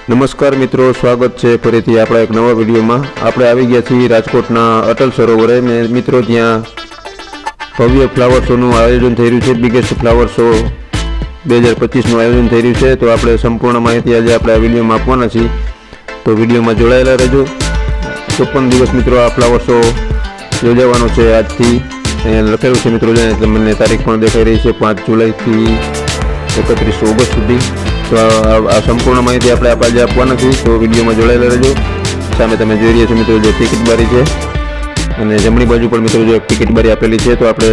નમસ્કાર મિત્રો, સ્વાગત છે ફરીથી આપણા એક નવા વિડીયોમાં। આપણે આવી ગયા છીએ રાજકોટના અટલ સરોવરે ને મિત્રો ત્યાં ભવ્ય ફ્લાવર શોનું આયોજન થઈ રહ્યું છે। બિગેસ્ટ ફ્લાવર શો 2025નું આયોજન થઈ રહ્યું છે। તો આપણે સંપૂર્ણ માહિતી આજે આપણે આ વિડીયોમાં આપવાના છીએ, તો વિડીયોમાં જોડાયેલા રહેજો। 54 દિવસ મિત્રો આ ફ્લાવર શો યોજાવાનો છે આજથી। લખેલું છે મિત્રો, તમને તારીખ પણ દેખાઈ રહી છે 5 જુલાઈથી 31 ઓગસ્ટ સુધી। तो आ संपूर्ण माहिती આપણે આજે આપવાના છીએ, તો વિડીયોમાં જોડાયેલા રહેજો। સામે તમે જોઈ રહ્યા છો મિત્રો જે ટિકિટ બારી છે અને જમણી બાજુ પણ મિત્રો જો ટિકિટ બારી આપેલી છે। તો આપણે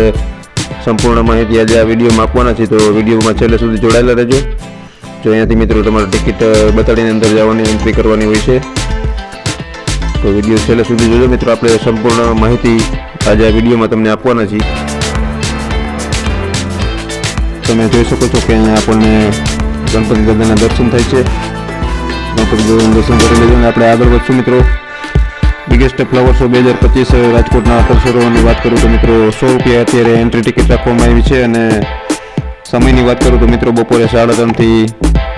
સંપૂર્ણ માહિતી આજે આ વિડીયોમાં આપવાના છીએ, તો વિડીયોમાં છેલ્લે સુધી જોડાયેલા રહેજો। જો અહીંયાથી મિત્રો તમારે ટિકિટ બતાડીને અંદર જવાની એન્ટ્રી કરવાની હોય છે, તો વિડીયો છેલ્લે સુધી જોજો મિત્રો। આપણે સંપૂર્ણ માહિતી આજે આ વિડીયોમાં તમને આપવાના છીએ। તમે જોઈ શકો છો કે અહીંયા આપણને गणपति दादा दर्शन थाय छे। गणपति दादा दर्शन कर लेजो ने आपणे आगळ वधशुं मित्रों। बिगेस्ट फ्लावर शो 2025 राजकोटना अटल सरोवरनी वात करूं तो मित्रों 100 रुपया अत्यारे एंट्री टिकિટ રાખવામાં આવી છે અને સમયની વાત કરું તો મિત્રો બપોરે 3:30 થી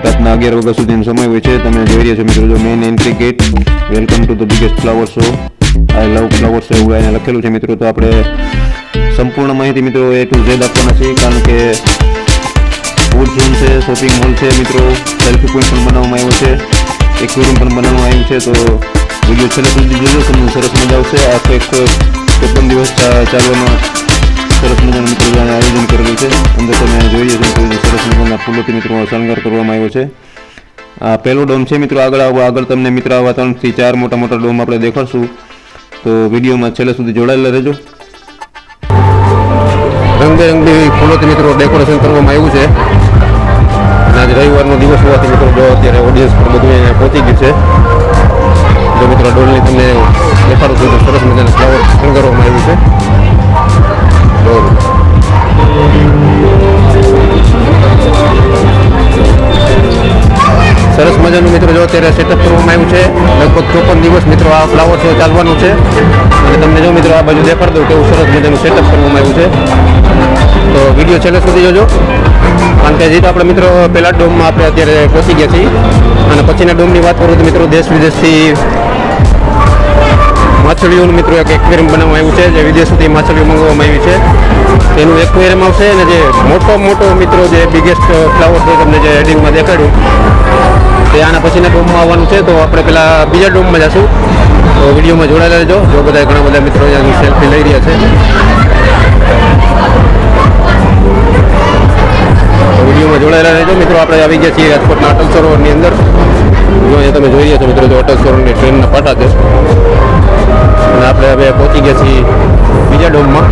રાતના 11 વાગ્યા સુધીનો સમય હોય છે। તમે જોઈ રહ્યા છો મિત્રો જો main entry gate, welcome to the biggest flower show, I love flower show એવું અહીંયા લખેલું છે મિત્રો। તો આપણે સંપૂર્ણ માહિતી મિત્રો A to Z આપવાના છે, કારણ કે फूड झोन से शॉपिंग मॉल से मित्रों सेल्फी पॉइंट पण बनाववामां आव्यो छे, एक्वेरियम पण बनाववामां आव्युं छे। तो विडियो छेल्ले सुधी जोजो, तमने सरस मजा आवशे। आ तो एक 54 दिवस चालवानो सरस मजानुं मित्रों आयोजन करेलुं छे। अंदर तमे जोई શકો છો सरस मजाना फूलोथी मित्रों शणगार करवामां आव्यो छे। आ पहेलो डोम छे मित्रों। આગળ તમને મિત્રો આવા 3 થી 4 મોટા ડોમ આપણે દેખાડશું, તો વિડીયોમાં છેલ્લે સુધી જોડાયેલા રહેજો। रंगबेरंगी फूलोथी मित्रों डेकोरेशन करवामां आव्युं छे। आज रविवारनो दिवस होवाथी मित्रों जो अत्यारे ऑडियन्स पण बधुं अहींया पहोंची गयुं छे। जो मित्रों डोलनी तमने देखाडुं छुं तो सरस मजाना फ्लावर शणगारवामां आव्युं छे। सरस मजानुं मित्रों जो अत्यारे सेटअप करवामां आव्युं छे। लगभग 54 दिवस मित्रों आ फ्लावर शो चालवानुं छे અને તમને જો મિત્રો આ બાજુ દેખાડ દઉં કેવું સરસ મજાનું સેટઅપ કરવામાં આવ્યું છે। તો વિડીયો છેલ્લે સુધી જોજો, કારણ કે હજી તો આપણે મિત્રો પહેલા ડોમમાં આપણે અત્યારે પહોંચી ગયા છીએ અને પછીના ડોમની વાત કરું તો મિત્રો દેશ વિદેશથી માછલીઓનું મિત્રો એક એક્વેરિયમ બનાવવામાં આવ્યું છે, જે વિદેશોથી માછલીઓ મંગાવવામાં આવી છે તેનું એક્વેરિયમ આવશે। અને જે મોટો મિત્રો જે બિગેસ્ટ ફ્લાવર શો તમને જે હેડિંગમાં દેખાડ્યું તે આના પછીના ડોમમાં આવવાનું છે। તો આપણે પહેલાં બીજા ડોમમાં જઈશું, તો વિડીયોમાં જોડાયેલા રહેજો। જો બધા ઘણા બધા મિત્રો અહીંયાની સેલ્ફી લઈ રહ્યા છે, તો વિડીયોમાં જોડાયેલા રહેજો મિત્રો। આપણે આવી ગયા છીએ રાજકોટના અટલ સરોવરની અંદર। જો અહીંયા તમે જોઈ રહ્યા છો મિત્રો જો અટલ સરોવરની ટ્રેનના પાટા છે અને આપણે હવે પહોંચી ગયા છીએ બીજા ડોમમાં।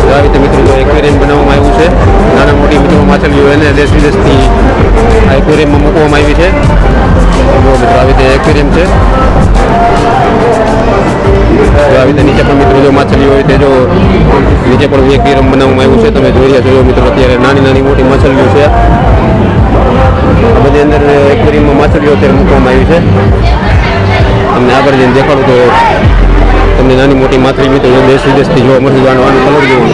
આવી રીતે મિત્રો જો એક્વેરિયમ બનાવવામાં આવ્યું છે, નાના મોટી મિત્રો માછલીઓ એને દેશ વિદેશથી આ એક્વેરિયમમાં મૂકવામાં આવી છે। જો મિત્રો આવી રીતે એક્વેરિયમ છે, આવી રીતે નીચે પણ મિત્રો જો માછલીઓ હોય તે જો નીચે પણ એક્વેરિયમ બનાવવામાં આવ્યું છે। તમે જોઈ રહ્યા છો મિત્રો અત્યારે નાની મોટી માછલીઓ છે, આ બધી અંદર એક્વેરિયમમાં માછલીઓ અત્યારે મૂકવામાં આવી છે। તમને આગળ જઈને દેખાડું તો તમને નાની મોટી માછલી મિત્રો દેશ વિદેશથી જોવા મળશે। આનું કલર જોવું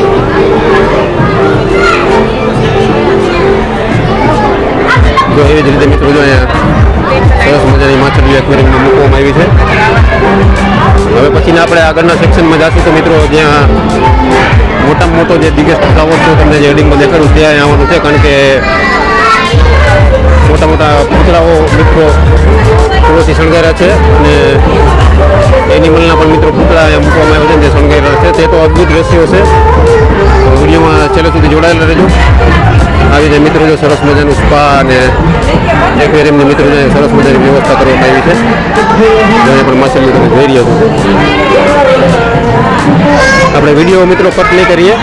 જો એવી જ રીતે મિત્રો જો અહીંયા સરસ મજાની માછલીઓ એક્વેરિયમમાં મૂકવામાં આવી છે। હવે પછીના આપણે આગળના સેક્શનમાં જઈશું, તો મિત્રો જ્યાં મોટામાં મોટો જે બિગેસ્ટ ફ્લાવર શો તમને જે હેડિંગમાં દેખાડું ત્યાં આવવાનું છે, કારણ કે મોટા પૂતળાઓ મિત્રો ફૂલોથી શણગાર્યા છે અને એનિમલના પણ મિત્રો પૂતળા અહીંયા મૂકવામાં આવ્યા છે જે શણગારેલા છે। તે તો અદ્ભુત દ્રશ્યો છે, તો વિડીયોમાં છેલ્લે સુધી જોડાયેલા રહેજો। આવી રીતે મિત્રો જો સરસ મજાનું સ્પા અને એક્વેરિયમની મિત્રો સરસ મજાની વ્યવસ્થા કરવામાં આવી છે। અહીંયા પણ માછલીઓ તમે જોઈ રહ્યા છો। આપણે વિડીયો મિત્રો કટ નહીં કરીએ।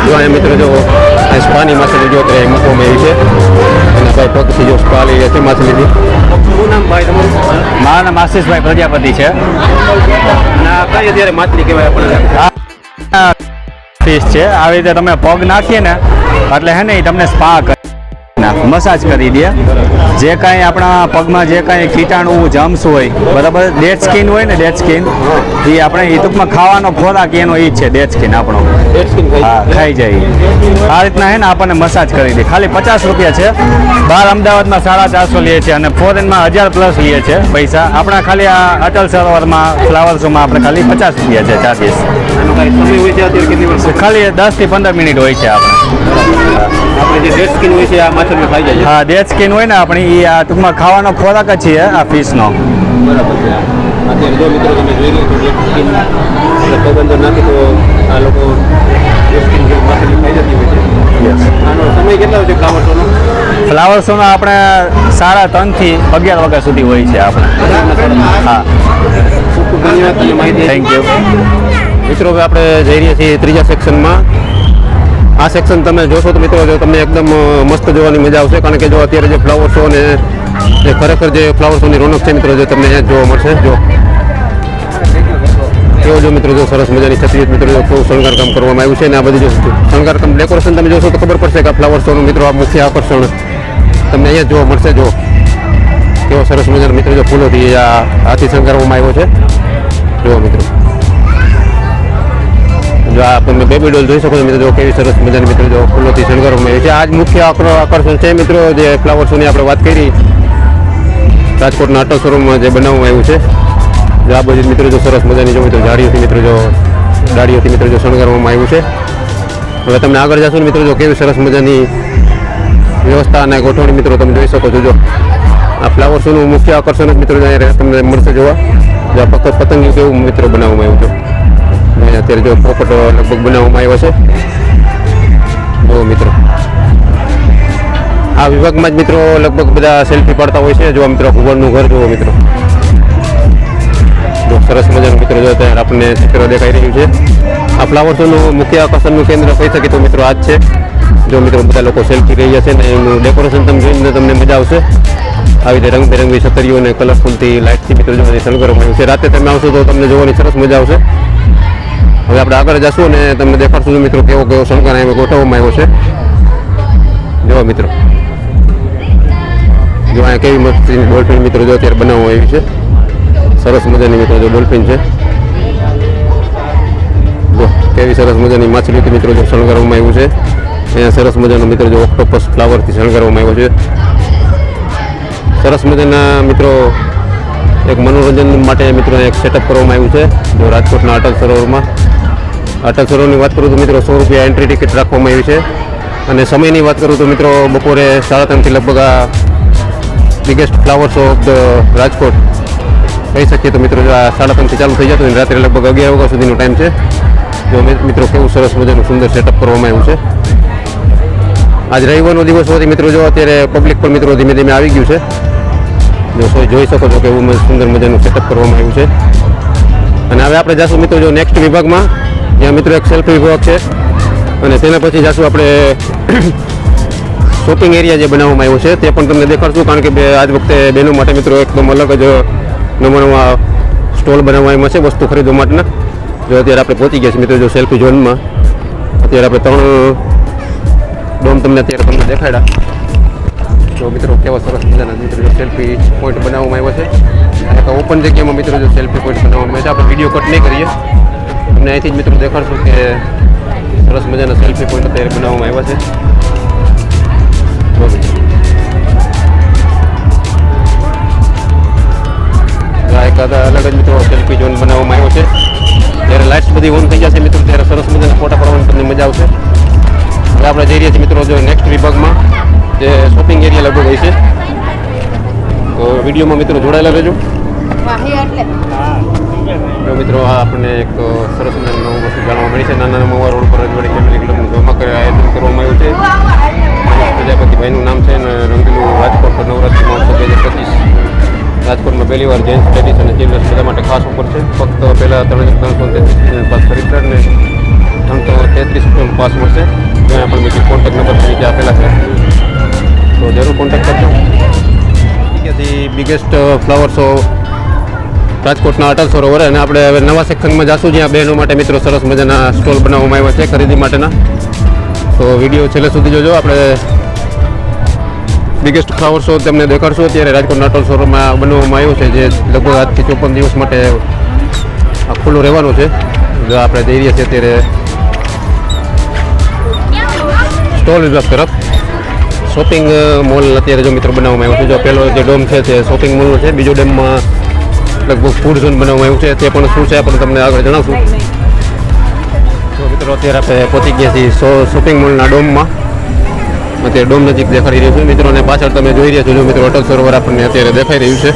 જો અહીંયા મિત્રો જો આ સ્પાની માછલી જો અત્યારે મૂકવામાં આવી છે અને ભાઈ પગથી જો સ્પા લઈ રહ્યા છે માછલીની। શું નામ ભાઈ તમારું? મારું નામ આશીષભાઈ પ્રજાપતિ છે। અને આ કઈ અત્યારે માછલી કહેવાય આપણે? ફિશ છે। આવી રીતે તમે પગ નાખીએ ને એટલે હે ને એ તમને સ્પા કરે। મસાજ કરી દે. જે કાંઈ આપણા પગમાં જે કાંઈ કીટાણુ જમ્સ હોય બરાબર, ડેડ સ્કિન હોય ને, ડેડ સ્કિન એ આપણે એ ટૂંકમાં ખાવાનો ખોરાક એનો એ જ છે, ડેડ સ્કિન આપણો. હા, ખાઈ જાય. આ રીતના હે ને આપણને મસાજ કરી દે. ખાલી 50 રૂપિયા છે. બહાર અમદાવાદમાં 450 લે છે અને ફોરેનમાં 1000+ લે છે પૈસા. આપણા ખાલી આ અટલ સરોવરમાં ફ્લાવર શોમાં આપણે ખાલી 50 રૂપિયા છે ચાર્જીસ. ખાલી 10 થી 15 મિનિટ હોય છે આપણે. આપણે જે ડેડ સ્કિન હોય છે આ માછલીઓ ખાઈ જાય છે. હા, ડેડ સ્કિન હોય ને આપણી, એ આ ટૂંકમાં ખાવાનો ખોરાક જ છે આ ફિશનો. બરાબર છે. અત્યારે જો મિત્રો તમે જોઈ લો તો ડેડ સ્કિન પગ અંદર નાખી તો આ લોકો ડેડ સ્કિન જે માછલી ખાઈ જતી હોય છે. આનો સમય કેટલો છે ફ્લાવર શોનો? ફ્લાવર શોનો આપણે 3:30 થી 11 વાગ્યા સુધી હોય છે આપણે. હા, ખૂબ ખૂબ ધન્યવાદ તમને માહિતી. Thank you. મિત્રો હવે આપણે જઈ રહ્યા છીએ ત્રીજા સેક્શનમાં. આ સેક્શન તમે જોશો તો મિત્રો જો તમને એકદમ મસ્ત જોવાની મજા આવશે, કારણ કે જો અત્યારે જે ફ્લાવર શો ને જે ખરેખર જે ફ્લાવર શોની રોનક છે મિત્રો, જે તમને અહીંયા જોવા મળશે. જો કેવો જો મિત્રો જો સરસ મજાની છત્રી મિત્રો જો કેવું શણગાર કામ કરવામાં આવ્યું છે, ને આ બધી જો શણગાર કામ ડેકોરેશન તમે જોશો તો ખબર પડશે કે આ ફ્લાવર શોનું મિત્રો આ મુખ્ય આકર્ષણ તમને અહીંયા જોવા મળશે. જો કેવો સરસ મજાના મિત્રો જો ફૂલોથી આ હાથી શણગારવામાં આવ્યો છે. જો મિત્રો જો આ તમે બેબી ડોલ જોઈ શકો છો મિત્રો, જો કેવી સરસ મજાની મિત્રો જો ફૂલોથી શણગારવામાં આવી છે. આ જ મુખ્ય આકર્ષણ છે મિત્રો, જે ફ્લાવર શોની આપણે વાત કરી રાજકોટના અટલ શોરૂમમાં જે બનાવવામાં આવ્યું છે. જો આ બધી મિત્રો જો સરસ મજાની જો મિત્રો ઝાડીઓથી મિત્રો જો ડાળીઓથી મિત્રો જો શણગારવામાં આવ્યું છે. હવે તમને આગળ જશો ને મિત્રો જો કેવી સરસ મજાની વ્યવસ્થા અને ગોઠવણી મિત્રો તમે જોઈ શકો છો. જો આ ફ્લાવર શોનું મુખ્ય આકર્ષણ જ મિત્રો તમને મળશે જોવા. જો આ પતંગિયું કેવું મિત્રો બનાવવામાં આવ્યું છે. અત્યારે જો પોપટ લગભગ બનાવવામાં આવ્યો છે. જો મિત્રો આ વિભાગમાં જ મિત્રો લગભગ બધા સેલ્ફી પાડતા હોય છે. જો મિત્રો ભુવનનું ઘર જુઓ મિત્રો, જો સરસ મજાનું મિત્રો જો અત્યારે આપણને ચિત્ર દેખાઈ રહ્યું છે. આ ફ્લાવર શોનું મુખ્ય આકર્ષણનું કેન્દ્ર કહી શકીએ તો મિત્રો આ જ છે. જો મિત્રો બધા લોકો સેલ્ફી રહ્યા છે ને એનું ડેકોરેશન તમે જોઈને તમને મજા આવશે. આવી રીતે રંગબેરંગી છતરીઓ અને કલરફુલથી લાઇટથી મિત્રો જો શણગારવામાં આવ્યું છે. રાતે તમે આવશો તો તમને જોવાની સરસ મજા આવશે. હવે આપણે આગળ જશું અને તમને દેખાડશું મિત્રો કેવો કેવો શણગાર અહીં ગોઠવવામાં આવ્યો છે. જો મિત્રો જો અહીંયા કેવી મસ્ત ડોલ્ફિન મિત્રો જો અત્યારે બનાવવામાં આવી છે. સરસ મજાની મિત્રો જો ડોલ્ફિન છે. જો કેવી સરસ મજાની માછલીથી મિત્રો જો શણગારવામાં આવ્યું છે. અહીંયા સરસ મજાનો મિત્રો જો ઓક્ટોપસ ફ્લાવરથી શણગારવામાં આવ્યો છે. સરસ મજાના મિત્રો એક મનોરંજન માટે મિત્રો એક સેટઅપ કરવામાં આવ્યું છે. જો રાજકોટના અટલ સરોવરમાં, અટલ સરોવરની વાત કરું તો મિત્રો 100 રૂપિયા એન્ટ્રી ટિકિટ રાખવામાં આવી છે. અને સમયની વાત કરું તો મિત્રો બપોરે 3:30 થી લગભગ આ biggest flower show of the Rajkot કહી શકીએ તો મિત્રો જો આ 3:30 થી ચાલુ થઈ જતું અને રાત્રે લગભગ 11 વાગ્યા સુધીનો ટાઈમ છે. જો મિત્રો કેવું સરસ મજાનું સુંદર સેટઅપ કરવામાં આવ્યું છે. આજ રવિવારનો દિવસ હોવાથી મિત્રો જો અત્યારે પબ્લિક પણ મિત્રો ધીમે ધીમે આવી ગયું છે. જો જોઈ શકો છો કે એવું સુંદર મજાનું સેટઅપ કરવામાં આવ્યું છે. અને હવે આપણે જઈશું મિત્રો જો નેક્સ્ટ વિભાગમાં, જ્યાં મિત્રો એક સેલ્ફી વિભાગ છે. અને તેના પછી જઈશું આપણે શોપિંગ એરિયા જે બનાવવામાં આવ્યો છે તે પણ તમને દેખાડશું, કારણ કે આજ વખતે બહેનો માટે મિત્રો એકદમ અલગ જ નવા નવા સ્ટોલ બનાવવામાં છે વસ્તુ ખરીદવા માટેના. જો અત્યારે આપણે પહોંચી ગયા છીએ મિત્રો જો સેલ્ફી ઝોનમાં. અત્યારે આપણે 3 ડોમ તમને દેખાડ્યા. જો મિત્રો કેવા સરસ મજાના મિત્રો જો સેલ્ફી પોઈન્ટ બનાવવામાં આવ્યો છે. એક ઓપન જગ્યામાં મિત્રો જો સેલ્ફી પોઈન્ટ બનાવવામાં આવ્યો છે. આપણે વિડીયો કટ નહીં કરીએ, તમને અહીંથી જ મિત્રો દેખાડશું કે સરસ મજાના સેલ્ફી પોઈન્ટ અત્યારે બનાવવામાં આવ્યા છે. એક અલગ જ મિત્રો સેલ્ફી ઝોન બનાવવામાં આવ્યો છે. જ્યારે લાઇટ્સ બધી ઓન થઈ જશે મિત્રો ત્યારે સરસ મજાના ફોટા પાડવાની તમને મજા આવશે. હવે આપણે જઈ રહ્યા છીએ મિત્રો જો નેક્સ્ટ વિભાગમાં, જે શોપિંગ એરિયા લગભગ હોય છે. તો વિડીયોમાં મિત્રો જોડાયેલા રહેજો. જો મિત્રો આ આપણને એક સરસ મજાનું નવું વસ્તુ જાણવા મળી છે. નાના મવા રોડ પર રજવાડી ફેમિલી ક્લબનું જોમાં આયોજન કરવામાં આવ્યું છે. પ્રજાપતિભાઈનું નામ છે અને રંગીલું રાજકોટ નવરાત્રિ મહોત્સવ 2025 રાજકોટમાં પહેલી વાર જેન્ટ્સ લેડીઝ અને ચિલ્ડ્રન્સ બધા માટે ખાસ ઓફર છે. ફક્ત પહેલાં 333 પાસ ખરીદદાર ને 333 પાસ મળશે. ત્યાં પણ બીજી કોન્ટેક્ટ નંબર નીચે આપેલા છે, તો જરૂર કોન્ટેક્ટ કરજો. જગ્યાથી બિગેસ્ટ ફ્લાવર શો રાજકોટના અટલ સરોવર. અને આપણે હવે નવા સેક્શનમાં જઈશું જ્યાં બહેનો માટે મિત્રો સરસ મજાના સ્ટોલ બનાવવામાં આવ્યા છે ખરીદી માટેના. તો વિડીયો છેલ્લે સુધી જોજો. આપણે બિગેસ્ટ ફ્લાવર શો તમને દેખાડશું. અત્યારે રાજકોટના અટલ શોરૂમમાં બનાવવામાં આવ્યું છે, જે લગભગ આજથી 54 દિવસ માટે આ ખુલ્લું રહેવાનું છે. જો આપણે જઈ રહ્યા છીએ અત્યારે સ્ટોલ વિભાગ તરફ. શોપિંગ મોલ અત્યારે જો મિત્રો બનાવવામાં આવ્યો છે. જો પહેલો જે ડોમ છે તે શોપિંગ મોલનો છે. બીજો ડેમમાં લગભગ ફૂડ ઝોન બનાવવામાં આવ્યું છે. તે પણ શું છે આપણે તમને આગળ જણાવશું. તો મિત્રો અત્યારે આપણે પહોંચી ગયા છીએ શોપિંગ મોલના ડોમમાં. અત્યારે ડોમ નજીક દેખાડી રહ્યું છે મિત્રો, અને પાછળ તમે જોઈ રહ્યા છો જો મિત્રો અટલ સરોવર આપણને અત્યારે દેખાઈ રહ્યું છે.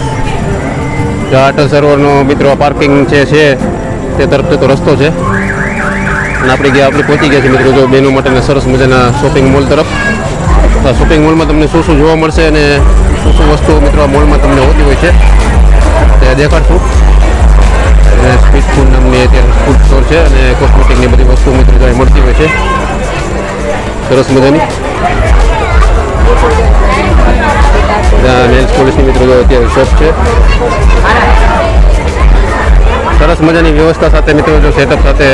જો અટલ સરોવરનો મિત્રો પાર્કિંગ છે તે તરફ જતો રસ્તો છે. અને આપણે પહોંચી ગયા છીએ મિત્રો જો બહેનો માટેના સરસ મજાના શોપિંગ મોલ તરફ. આ શોપિંગ મોલમાં તમને શું શું જોવા મળશે અને શું શું વસ્તુઓ મિત્રો આ મોલમાં તમને હોતી હોય છે તે દેખાડશું. અને સ્ટ્રીટ ફૂડ નામની અત્યારે ફૂડ સ્ટોર છે અને કોસ્મેટિકની બધી વસ્તુઓ મિત્રો ત્યાં મળતી હોય છે સરસ મજાની. નેલ્સ પોલિશની મિત્રો જો અત્યારે શોપ છે. સરસ મજાની વ્યવસ્થા સાથે મિત્રો જો સેટઅપ સાથે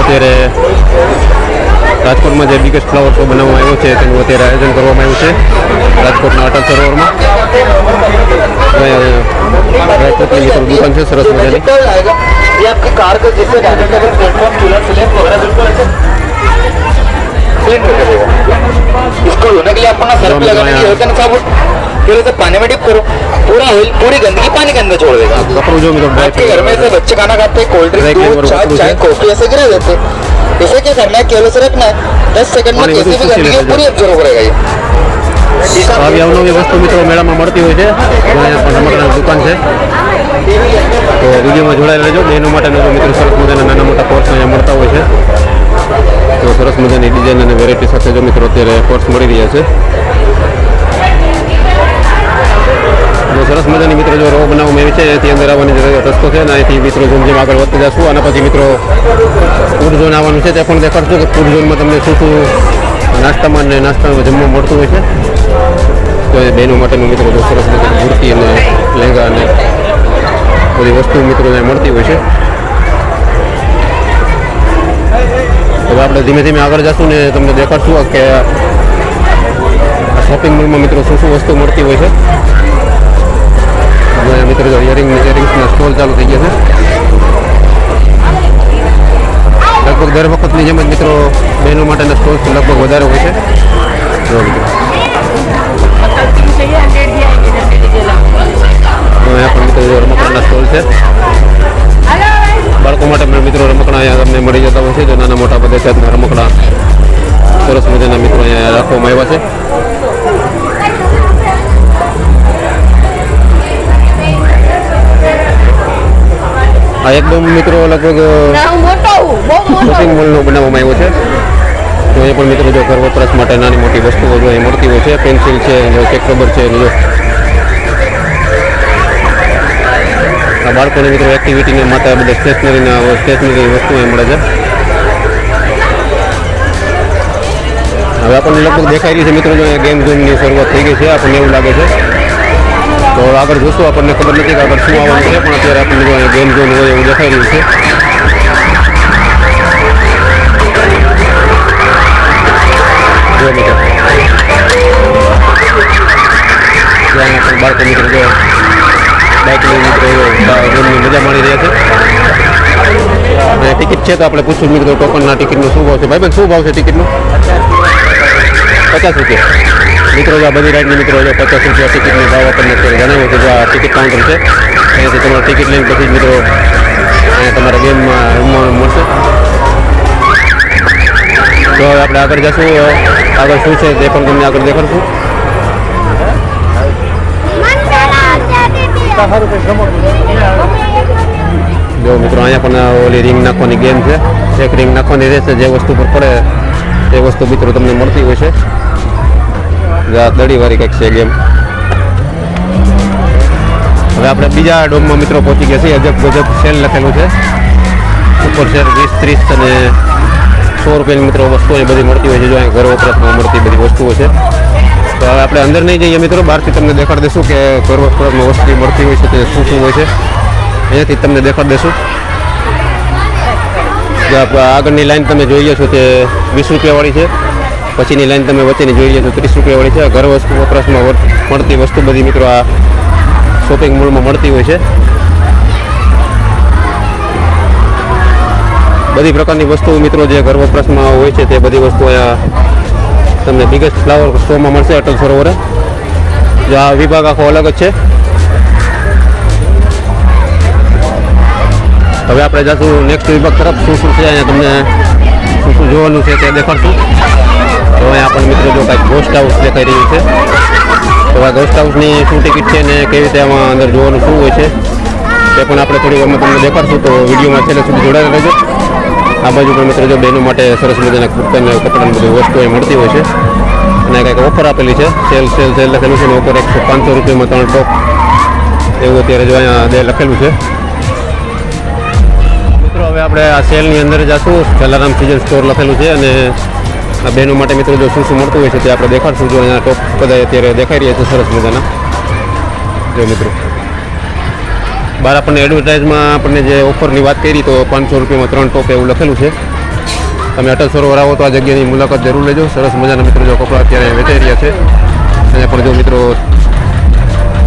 અત્યારે રાજકોટમાં જે બિગેસ્ટ ફ્લાવર શો બનાવવામાં આવ્યો છે તેનું અત્યારે આયોજન કરવામાં આવ્યું છે રાજકોટના અટલ સરોવરમાં. રાજકોટની મિત્રો દુકાન છે સરસ મજાની. इसको धोने के लिए अपना सर्फ लगाने की जरूरत है ना साबुन, फिर उसे पानी में डिप करो, पूरा ऑयल पूरी गंदगी पानी के अंदर छोड़ देगा. कपड़ों जो मतलब आपके घर में ऐसे बच्चे खाना खाते हैं, कोल्ड ड्रिंक, दूध, चाय, कॉफी ऐसे गिरा देते हैं. इसे क्या करना है, केवल से रखना है, 10 सेकंड में कैसे भी गंदगी पूरी एब्जॉर्ब करेगा ये. આવી અવનવી વસ્તુ મિત્રો મેળામાં મળતી હોય છે. અહીંયા પણ રમકડાની દુકાન છે, તો વિડીયોમાં જોડાયેલા રહેજો. બહેનો માટેના મિત્રો સરસ મજાના નાના મોટા પર્સ અહીંયા મળતા હોય છે. તો સરસ મજાની ડિઝાઇન અને વેરાયટી સાથે જો મિત્રો અત્યારે પર્સ મળી રહ્યા છે. જો સરસ મજાની મિત્રો જો રો બનાવવામાં આવી છે એથી અંદર આવવાની રસ્તો છે અને અહીંથી મિત્રો જેમ જેમ આગળ વધતા જશું આના પછી મિત્રો ફૂડ ઝોન આવવાનું છે તે પણ દેખાડશું કે ફૂડ ઝોનમાં તમને શું શું નાસ્તામાં જમવા મળતું હોય છે. તો એ બહેનો માટેનું મિત્રો જો સરસ મજાની કુર્તી અને લહેંગા અને બધી વસ્તુ મિત્રો ત્યાં મળતી હોય છે. હવે આપણે ધીમે ધીમે આગળ જશું ને તમને દેખાડશું કે આ શોપિંગ મોલમાં મિત્રો શું શું વસ્તુ મળતી હોય છે. મિત્રો જો ઇયરિંગ્સના સ્ટોલ ચાલુ થઈ ગયા છે. લગભગ દર વખતની જેમ જ મિત્રો બહેનો માટેના સ્ટોલ લગભગ વધારે હોય છે. જો મિત્રો અહીંયા પણ મિત્રો રમકડાના સ્ટોલ છે. બાળકો માટે મિત્રો રમકડા અહીંયા તમને મળી જતા હોય છે. જો નાના મોટા બધા જાતના રમકડા સરસ મજાના મિત્રો અહીંયા રાખવામાં આવ્યા છે. આ એકદમ મિત્રો લગભગ શોપિંગ મોલનો બનાવવામાં આવ્યો છે. તો એ પણ મિત્રો જો ઘર વપરાશ માટે નાની મોટી વસ્તુઓ જો અહીં મળતી હોય છે. પેન્સિલ છે, ચેક રબર છે, જો આ બાળકોને મિત્રો એક્ટિવિટીને માટે બધા સ્ટેશનરી વસ્તુ અહીં મળે છે. હવે આપણને લગભગ દેખાઈ રહી છે મિત્રો જો ગેમ ઝોનની શરૂઆત થઈ ગઈ છે આપણને એવું લાગે છે. તો આગળ જોશું આપણને ખબર નથી કે આગળ શું આવવાનું છે, પણ અત્યારે આપણને જો ગેમ ઝોન હોય એવું દેખાઈ રહ્યું છે. જો મિત્રો ત્યાં પણ બાળકો મિત્રો જો બાઇકની મિત્રો ગેમની મજા માણી રહ્યા છે. અને ટિકિટ છે તો આપણે પૂછવું મિત્રો ટોકનના ટિકિટનો શું ભાવ છે. ભાઈ શું ભાવ છે ટિકિટનો? 50 રૂપિયા. મિત્રો જો આ બધી રાઈડની મિત્રો જો 50 રૂપિયા ટિકિટનો ભાવ આપણને અત્યારે જણાવ્યો કે જો આ ટિકિટ કાઉન્ટર છે અહીંયાથી તમારે ટિકિટ લઈને પછી મિત્રો અહીંયા તમારે ગેમમાં રમવાનું મળશે. તો હવે આપણે આગળ જશું, આગળ શું છે તે પણ તમને આગળ દેખાડશું. જો મિત્રો અહીંયા પણ ઓલી રિંગ નાખવાની ગેમ છે. એક રિંગ નાખવાની રહેશે, જે વસ્તુ પર પડે તે વસ્તુ મિત્રો તમને મળતી હોય છે. દડીવાળી કંઈક છે ગેમ. હવે આપણે બીજા ડોમમાં મિત્રો પહોંચી ગયા છીએ. અજબ ગજબ સેલ લખેલું છે ઉપર સેલ 20, 30 અને 100 રૂપિયાની મિત્રો વસ્તુઓ બધી મળતી હોય છે. જો અહીં ઘર વપરાશમાં મળતી બધી વસ્તુઓ છે. તો હવે આપણે અંદર નહીં જઈએ મિત્રો, બહારથી તમને દેખાડી દઈશું કે ઘર વપરાશમાં વસ્તુ મળતી હોય છે તે શું શું હોય છે. અહીંયાથી તમને દેખાડી દઈશું. આગળની લાઈન તમે જોઈએ છો તે 20 રૂપિયાવાળી છે. પછીની લાઈન તમે વચ્ચેની જોઈ રહ્યા છો 30 રૂપિયાવાળી છે. ઘર વસ્તુ વપરાશમાં મળતી વસ્તુ બધી મિત્રો આ શોપિંગ મોલમાં મળતી હોય છે. બધી પ્રકારની વસ્તુઓ મિત્રો જે ઘર વપરાશમાં હોય છે તે બધી વસ્તુ અહીંયા તમને બિગેસ્ટ ફ્લાવર શોમાં મળશે અટલ સરોવરે. જો આ વિભાગ આખો અલગ જ છે. હવે આપણે જઈશું નેક્સ્ટ વિભાગ તરફ. શું છે અહીંયા તમને શું જોવાનું છે તે દેખાડશું. તો અહીંયા આપણને મિત્રો જો કાંઈક ગોસ્ટ હાઉસ દેખાઈ રહ્યું છે. તો આ ગોસ્ટ હાઉસની શું ટિકિટ છે ને કેવી રીતે આમાં અંદર જોવાનું શું હોય છે તે પણ આપણે થોડી વારમાં તમને દેખાડશું. તો વિડીયોમાં છેલ્લે સુધી જોડાયેલા રહેજો. આ બાજુ પણ મિત્રો જો બહેનો માટે સરસ મજાના કુર્તા ને કપડાની બધી વસ્તુ અહીં મળતી હોય છે. અને કંઈક ઓફર આપેલી છે. સેલ લખેલું છે ને ઓફર 500 રૂપિયામાં 3 ટોપ એવું અત્યારે જો અહીંયા લખેલું છે. મિત્રો હવે આપણે આ સેલની અંદર જઈશું. જલારામ સિઝન સ્ટોર લખેલું છે અને આ બહેનો માટે મિત્રો જો શું મળતું હોય છે તે આપણે દેખાડશું. જો અહીંયા ટોપ બધા અત્યારે દેખાઈ રહ્યા છે સરસ મજાના. જો મિત્રો બહાર આપણને એડવર્ટાઇઝમાં આપણને જે ઓફરની વાત કરી તો 500 રૂપિયામાં 3 ટોપ એવું લખેલું છે. તમે અટલ સરોવર આવો તો આ જગ્યાની મુલાકાત જરૂર લેજો. સરસ મજાના મિત્રો જો કપડાં અત્યારે વેચાઈ રહ્યા છે. અહીંયા પણ જો મિત્રો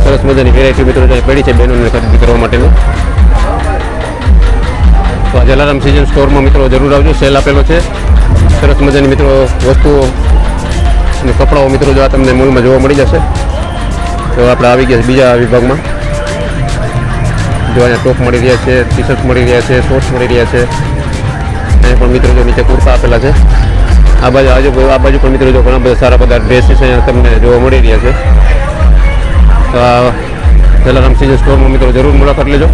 સરસ મજાની વેરાયટી મિત્રો પડી છે બહેનોને ખરીદી કરવા માટેની. તો આ જલારામ સિઝન સ્ટોરમાં મિત્રો જરૂર આવજો. સેલ આપેલો છે. સરસ મજાની મિત્રો વસ્તુઓ અને કપડાઓ મિત્રો જો આ તમને મોલમાં જોવા મળી જશે. તો આપણે આવી ગયા બીજા વિભાગમાં. જો અહીંયા ટોપ મળી રહ્યા છે, ટી શર્ટ મળી રહ્યા છે, શોર્ટ્સ મળી રહ્યા છે. અહીંયા પણ મિત્રો જો નીચે કુર્તા આપેલા છે. આ બાજુ પણ મિત્રો જો ઘણા બધા સારા બધા ડ્રેસીસ અહીંયા તમને જોવા મળી રહ્યા છે. તો આ જલારામ સિઝન સ્ટોરમાં મિત્રો જરૂર મુલાકાત લેજો.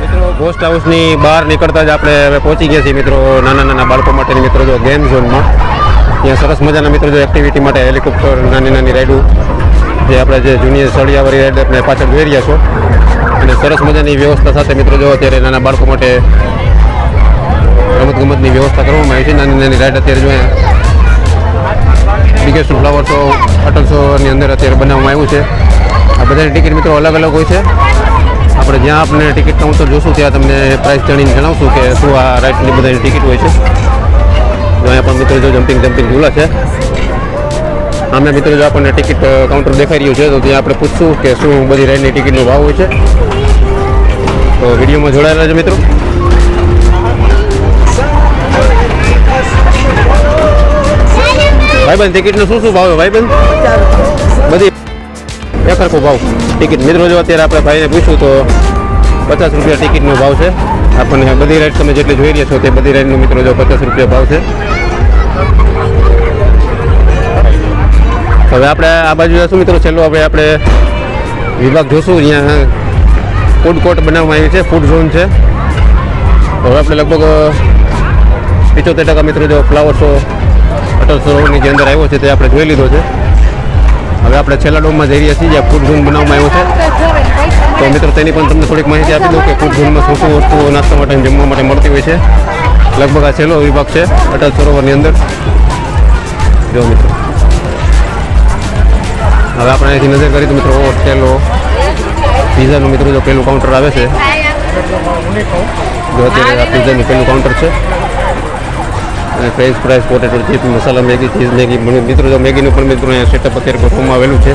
મિત્રો ગોસ્ટ હાઉસની બહાર નીકળતા જ આપણે હવે પહોંચી ગયા છીએ મિત્રો નાના બાળકો માટેની મિત્રો જો ગેમ ઝોનમાં. ત્યાં સરસ મજાના મિત્રો જો એક્ટિવિટી માટે હેલિકોપ્ટર નાની રાઈડો જે આપણે જે જૂની સળિયાવાળી રાઈડ આપણે પાછળ જોઈ રહ્યા છો. અને સરસ મજાની વ્યવસ્થા સાથે મિત્રો જો અત્યારે નાના બાળકો માટે રમતગમતની વ્યવસ્થા કરવામાં આવી છે. નાની રાઈડ અત્યારે જો બિગેસ્ટ ફ્લાવર શો અટલ શોની અંદર અત્યારે બનાવવામાં આવ્યું છે. આ બધાની ટિકિટ મિત્રો અલગ અલગ હોય છે. આપણે જ્યાં આપણે ટિકિટ કાઉન્ટર જોશું ત્યાં તમને પ્રાઇસ જાણીને જણાવશું કે શું આ રાઈડની બધાની ટિકિટ હોય છે. તો અહીંયા પણ મિત્રો જો જમ્પિંગ ઝૂલા છે. અમે મિત્રો જો આપણને ટિકિટ કાઉન્ટર દેખાઈ રહ્યું છે તો ત્યાં આપણે પૂછશું કે શું બધી રાઈડની ટિકિટનો ભાવ હોય છે. તો વિડીયોમાં જોડાયેલા છે મિત્રો. ભાઈબંધ ટિકિટનો શું ભાવ છે ભાઈબંધ? બધી એક સરખો ભાવ ટિકિટ મિત્રો જો અત્યારે આપણે ભાઈને પૂછ્યું તો 50 રૂપિયા ટિકિટનો ભાવ છે. આપણને બધી રાઈડ તમે જેટલી જોઈ રહ્યા છો તે બધી રાઈડનો મિત્રો જો 50 રૂપિયા ભાવ છે. હવે આપણે આ બાજુ જશું મિત્રો. છેલ્લો આપણે વિભાગ જોશું. અહીંયા ફૂડ કોર્ટ બનાવવામાં આવી છે, ફૂડ ઝોન છે. હવે આપણે લગભગ 75% મિત્રો જો ફ્લાવર શો અટલ સરોવરની જે અંદર આવ્યો છે તે આપણે જોઈ લીધો છે. હવે આપણે છેલ્લા ડોમમાં જઈ રહ્યા છીએ જ્યાં ફૂડ ઝોન બનાવવામાં આવ્યો છે. તો મિત્રો તેની પણ તમને થોડીક માહિતી આપી દઉં કે ફૂડ ઝોનમાં શું વસ્તુઓ નાસ્તા માટે જમવા માટે મળતી હોય છે. લગભગ આ છેલ્લો વિભાગ છે અટલ સરોવરની અંદર. જો મિત્રો હવે આપણે અહીંથી નજર કરી તો મિત્રો છેલ્લો પીઝાનું મિત્રો જો પહેલું કાઉન્ટર આવે છે. જો અત્યારે આ પીઝાનું પહેલું કાઉન્ટર છે. અને ફ્રેન્ચ ફ્રાઈસ, પોટેટો ચિપ્સ, મસાલા મેગી, ચીઝ મેગી મિત્રો જો મેગીનું પણ મિત્રો અહીંયા સેટઅપ અત્યારે ગોઠવવામાં આવેલું છે.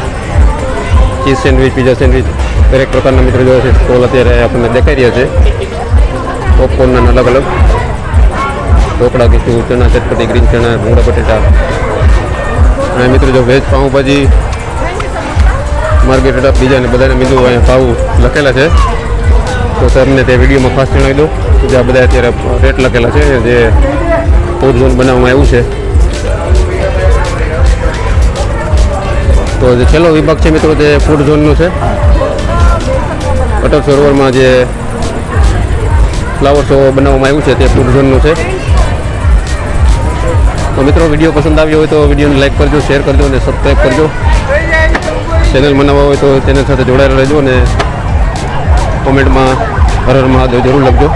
ચીઝ સેન્ડવિચ, પીઝા સેન્ડવિચ દરેક પ્રકારના મિત્રો જો છે સ્ટોલ અત્યારે આપણને દેખાઈ રહ્યા છે. પોપકોર્નના અલગ અલગ ઢોકળા, ખીચું, ચણા ચટપટી, ગ્રીન ચણા, ભૂંગળા બટેટા. અને મિત્રો જો વેજ પાઉંભાજી, માર્કેટ બીજા ને બધાને બીજું અહીંયા ભાવ લખેલા છે. તો તમને તે વિડીયોમાં ખાસ જણાવી દઉં જે આ બધા અત્યારે રેટ લખેલા છે જે ફૂડ ઝોન બનાવવામાં આવ્યું છે. તો જે છેલ્લો વિભાગ છે મિત્રો તે ફૂડ ઝોનનું છે. અટલ સરોવરમાં જે ફ્લાવર શો બનાવવામાં આવ્યું છે તે ફૂડ ઝોનનું છે. તો મિત્રો વિડીયો પસંદ આવ્યો હોય તો વિડીયોને લાઈક કરજો, શેર કરજો અને સબસ્ક્રાઈબ કરજો. ચેનલ બનાવવા હોય તો ચેનલ સાથે જોડાયેલા રહેજો અને કોમેન્ટમાં હર હર મહાદેવ જરૂર લખજો.